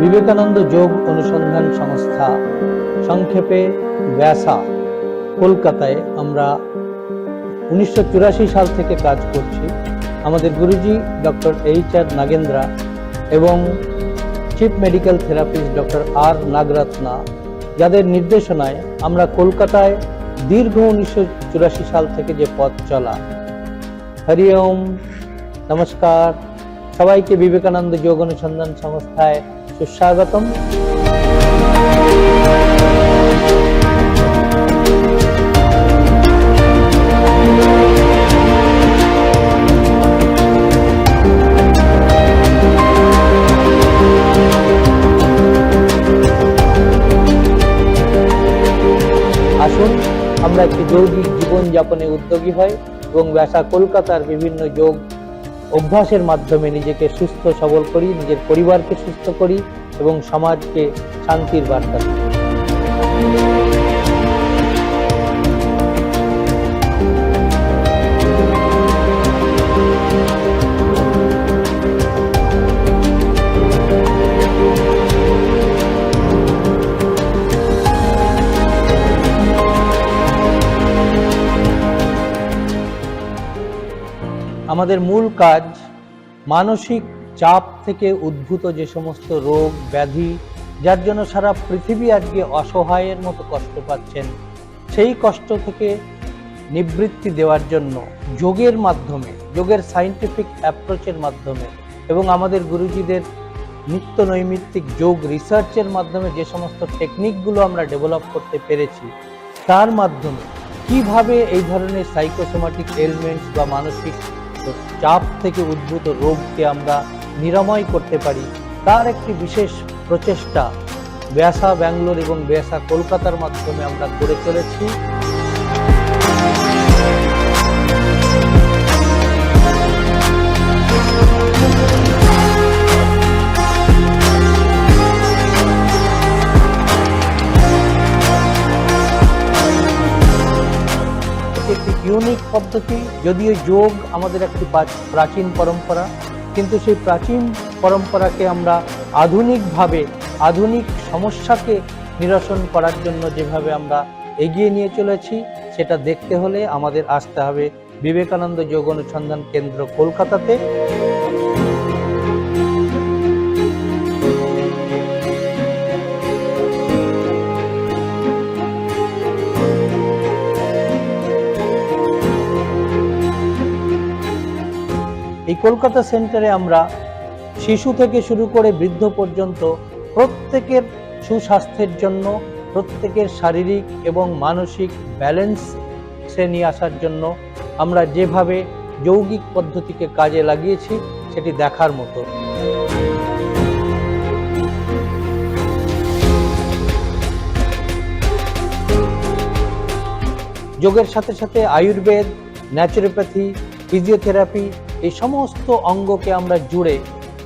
বিবেকানন্দ যোগ অনুসন্ধান সংস্থা, সংক্ষেপে ব্যাসা, কলকাতায় আমরা 1984 সাল থেকে কাজ করছি। আমাদের গুরুজি ডক্টর HR নাগেন্দ্রা এবং chief medical therapist doctor R নাগরত্না, যাদের নির্দেশনায় আমরা কলকাতায় দীর্ঘ 1984 সাল থেকে যে পথ চলা। হরি ওম, নমস্কার সবাইকে বিবেকানন্দ যোগ অনুসন্ধান সংস্থায় সুস্বাগতম। আসুন আমরা একটি যৌগিক জীবনযাপনে উদ্যোগী হই এবং ব্যাসা কলকাতার বিভিন্ন যোগ অভ্যাসের মাধ্যমে নিজেকে সুস্থ সবল করি, নিজের পরিবারকে সুস্থ করি এবং সমাজকে শান্তির বার্তা দিই। আমাদের মূল কাজ মানসিক চাপ থেকে উদ্ভূত যে সমস্ত রোগ ব্যাধি, যার জন্য সারা পৃথিবী আজকে অসহায়ের মতো কষ্ট পাচ্ছেন, সেই কষ্ট থেকে নিবৃত্তি দেওয়ার জন্য যোগের মাধ্যমে, যোগের সায়েন্টিফিক অ্যাপ্রোচের মাধ্যমে এবং আমাদের গুরুজিদের নিত্য নৈমিত্তিক যোগ রিসার্চের মাধ্যমে যে সমস্ত টেকনিকগুলো আমরা ডেভেলপ করতে পেরেছি, তার মাধ্যমে কিভাবে এই ধরনের সাইকোসোমাটিক এলিমেন্টস বা মানসিক চাপ থেকে উদ্ভূত রোগকে আমরা নিরাময় করতে পারি, তার একটি বিশেষ প্রচেষ্টা ব্যাসা ব্যাঙ্গালোর এবং ব্যাসা কলকাতার মাধ্যমে আমরা করে চলেছি। একটি ইউনিক পদ্ধতি, যদিও যোগ আমাদের একটি প্রাচীন পরম্পরা, কিন্তু সেই প্রাচীন পরম্পরাকে আমরা আধুনিকভাবে আধুনিক সমস্যাকে নিরসন করার জন্য যেভাবে আমরা এগিয়ে নিয়ে চলেছি, সেটা দেখতে হলে আমাদের আসতে হবে বিবেকানন্দ যোগ অনুসন্ধান কেন্দ্র কলকাতাতে। এই কলকাতা সেন্টারে আমরা শিশু থেকে শুরু করে বৃদ্ধ পর্যন্ত প্রত্যেকের সুস্বাস্থ্যের জন্য, প্রত্যেকের শারীরিক এবং মানসিক ব্যালেন্সে নিয়ে আসার জন্য আমরা যেভাবে যৌগিক পদ্ধতিকে কাজে লাগিয়েছি, সেটি দেখার মতো। যোগের সাথে সাথে আয়ুর্বেদ, ন্যাচুরোপ্যাথি, ফিজিওথেরাপি, এই সমস্ত অঙ্গকে আমরা জুড়ে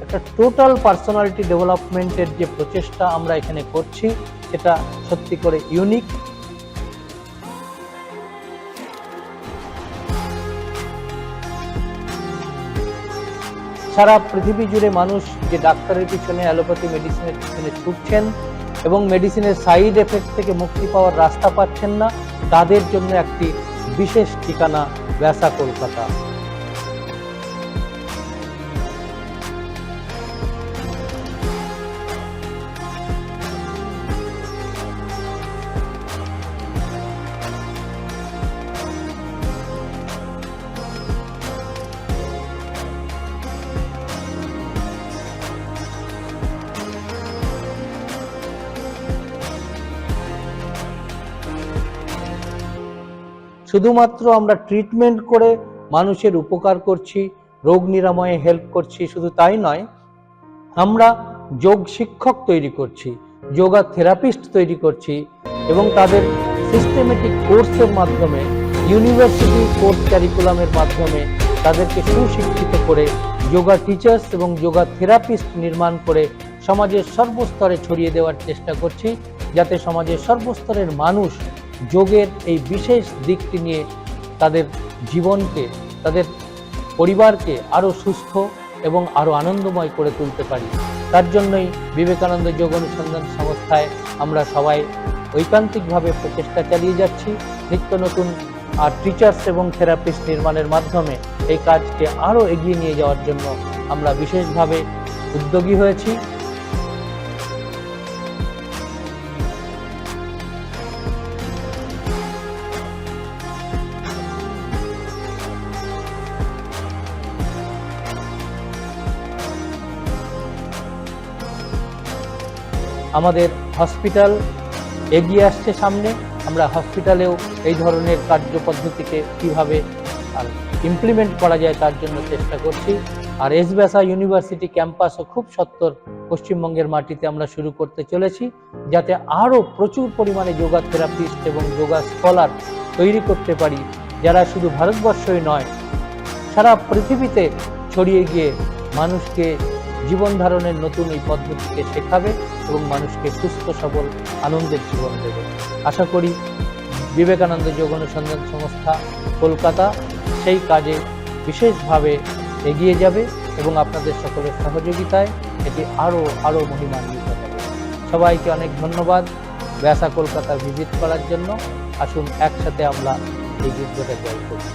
একটা টোটাল পার্সোনালিটি ডেভেলপমেন্টের যে প্রচেষ্টা আমরা এখানে করছি, সেটা সত্যি করে ইউনিক। সারা পৃথিবী জুড়ে মানুষ যে ডাক্তারের পিছনে, অ্যালোপ্যাথি মেডিসিনের পিছনে ছুটছেন এবং মেডিসিনের সাইড এফেক্ট থেকে মুক্তি পাওয়ার রাস্তা পাচ্ছেন না, তাদের জন্য একটি বিশেষ ঠিকানা ব্যাসা কলকাতা। শুধুমাত্র আমরা ট্রিটমেন্ট করে মানুষের উপকার করছি, রোগ নিরাময়ে হেল্প করছি, শুধু তাই নয়, আমরা যোগ শিক্ষক তৈরি করছি, যোগা থেরাপিস্ট তৈরি করছি এবং তাদের সিস্টেমেটিক কোর্সের মাধ্যমে, ইউনিভার্সিটি কোর্স ক্যারিকুলামের মাধ্যমে তাদেরকে সুশিক্ষিত করে যোগা টিচার্স এবং যোগা থেরাপিস্ট নির্মাণ করে সমাজের সর্বস্তরে ছড়িয়ে দেওয়ার চেষ্টা করছি, যাতে সমাজের সর্বস্তরের মানুষ যোগের এই বিশেষ দিকটি নিয়ে তাদের জীবনকে, তাদের পরিবারকে আরো সুস্থ এবং আরো আনন্দময় করে তুলতে পারি। তার জন্যই বিবেকানন্দ যোগ অনুসন্ধান সংস্থায় আমরা সবাই ঐকান্তিকভাবে প্রচেষ্টা চালিয়ে যাচ্ছি। নিত্য নতুন টিচার্স এবং থেরাপিস্ট নির্মাণের মাধ্যমে এই কাজকে আরও এগিয়ে নিয়ে যাওয়ার জন্য আমরা বিশেষভাবে উদ্যোগী হয়েছি। আমাদের হসপিটাল এগিয়ে আসছে সামনে। আমরা হসপিটালেও এই ধরনের কার্যপদ্ধতিকে কীভাবে ইমপ্লিমেন্ট করা যায় তার জন্য চেষ্টা করছি। আর এসবাসা ইউনিভার্সিটি ক্যাম্পাসও খুব সত্বর পশ্চিমবঙ্গের মাটিতে আমরা শুরু করতে চলেছি, যাতে আরও প্রচুর পরিমাণে যোগা থেরাপিস্ট এবং যোগা স্কলার তৈরি করতে পারি, যারা শুধু ভারতবর্ষই নয় সারা পৃথিবীতে ছড়িয়ে গিয়ে মানুষকে জীবন ধারণের নতুন এই পদ্ধতিকে শেখাবে এবং মানুষকে সুস্থ সবল আনন্দের জীবন দেবে। আশা করি বিবেকানন্দ যোগ অনুসন্ধান সংস্থা কলকাতা সেই কাজে বিশেষভাবে এগিয়ে যাবে এবং আপনাদের সকলের সহযোগিতায় এটি আরও মহিমান্বিত হবে। সবাইকে অনেক ধন্যবাদ ব্যাসা কলকাতা ভিজিট করার জন্য। আসুন একসাথে আমরা এই যুদ্ধটা জয় করি।